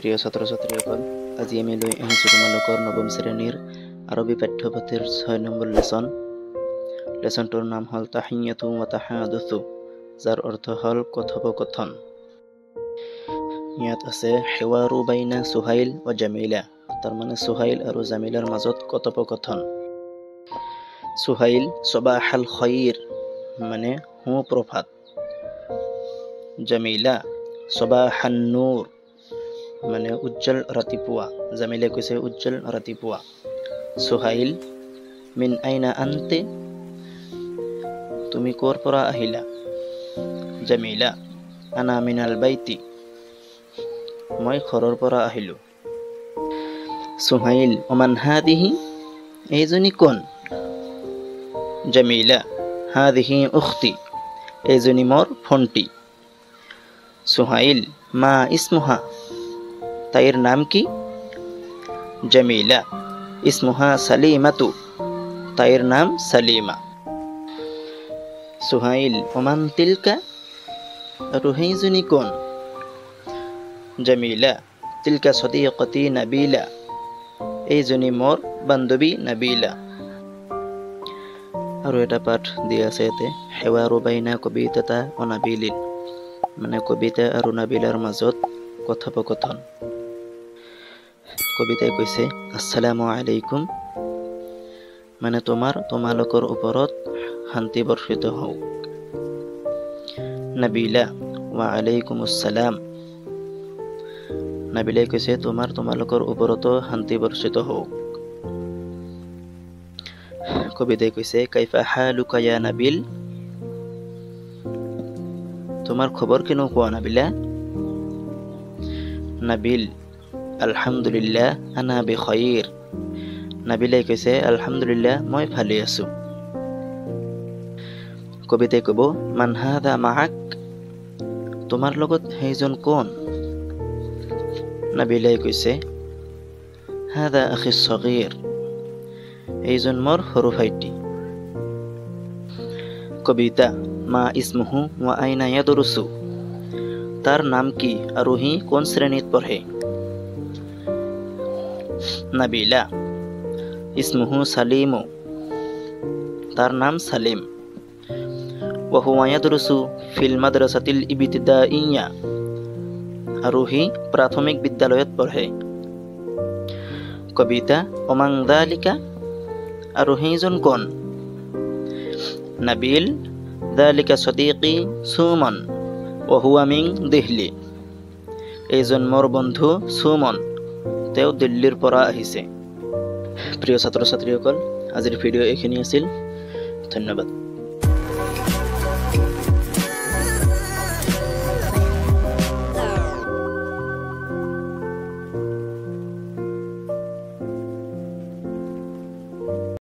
প্ৰিয় ছাত্ৰ ছাত্ৰীসকল, আজি আমি লৈ আহিছোঁ তোমালোকৰ নৱম শ্ৰেণীৰ আৰবী পাঠ্যপুথিৰ 6 নম্বৰ লেছন। লেছনটোৰ নাম হ'ল তাহিয়াতু ওয়া তাহাদুথু, যাৰ অৰ্থ হ'ল কথোপকথন। ইয়াত আছে হিৱাৰু বাইনা সুহাইল ওয়া জামিলা, তাৰ মানে সুহাইল আৰু জামিলাৰ মাজত কথোপকথন। সুহাইল সবাহাল খৈৰ মানে সুপ্ৰভাত, জামিলা সবাহান নূৰ মানে উজ্জ্বল ৰাতিপুৱা। জামিলে কৈছে উজ্জ্বল ৰাতিপুৱা। সুহাইল মিন আইনা আনতে, তুমি ক'ৰ পৰা আহিলা? জামিলা আনা মিনাল বাইতি, মই ঘৰৰ পৰা আহিলো। সুহাইল ওমান হাদিহি, এইজনী কোন? জামিলা হাদিহি উখতি, এইজনী মোৰ ভণ্টি। সুহাইল মা ইসমুহা, তাইৰ নাম কি? জামিলা ইসমুহা সালিমাতু, তাইৰ নাম সালিমা। সুহাইল ওমান তিলকা, আৰু সেইজনী কোন? জামিলা তিলকা সদীকতি নাবিলা, এইজনী মোৰ বান্ধৱী নাবিলা। আৰু এটা পাঠ দিয়া আছে ইয়াতে, হিৱাৰু বাইনা কবিতাতা ও নাবিলিন, মানে কবিতা আৰু নাবিলাৰ মাজত কথোপকথন। কবিতাই কৈছে আসসালামু আলাইকুম, মানে তোমালোকৰ ওপৰত শান্তি বৰ্ষিত হওক। নাবিলা ওয়া আলাইকুম আসসালাম, নাবিলাই কৈছে তোমালোকৰ ওপৰতো শান্তি বৰ্ষিত হওক। কবিতাই কৈছে কাইফা হালুকা ইয়া নাবিল, তোমাৰ খবৰ কেনেকুৱা নাবিলা? নাবিল আলহামদুলিল্লাহ আনা বিখাইৰ, নাবিলাই কৈছে আলহামদুলিল্লাহ মই ভালে আছো। কবিতাই কব মান হাদা মাআক, তোমাৰ লগত সেইজন কোন? নাবিলাই কৈছে হাদা আখি সগীৰ, এইজন মোৰ সৰু ভাইটি। কবিতা মা ইসমুহু ওয়া আইনা ইয়াদৰুসু, তাৰ নাম কি আৰু সি কোন শ্ৰেণীত পঢ়ে? নাবিলা ইসমুহু সালিমু, তাৰ নাম সালিম। ওয়া হুয়া ইয়াদৰুসু ফিল মাদ্ৰাসাতিল ইবতিদাইয়া, আৰু সি প্ৰাথমিক বিদ্যালয়ত পঢ়ে। কবিতা ওমান যালিকা, আৰু সেইজন কোন? নাবিল যালিকা সদীকি সুমন ওয়া হুয়া মিন দিল্লী, এইজন মোৰ বন্ধু সুমন, তেওঁ দিল্লীৰ পৰা আহিছে। প্ৰিয় ছাত্ৰ ছাত্ৰীসকল, আজিৰ ভিডিঅ' এইখিনি আছিল। ধন্যবাদ।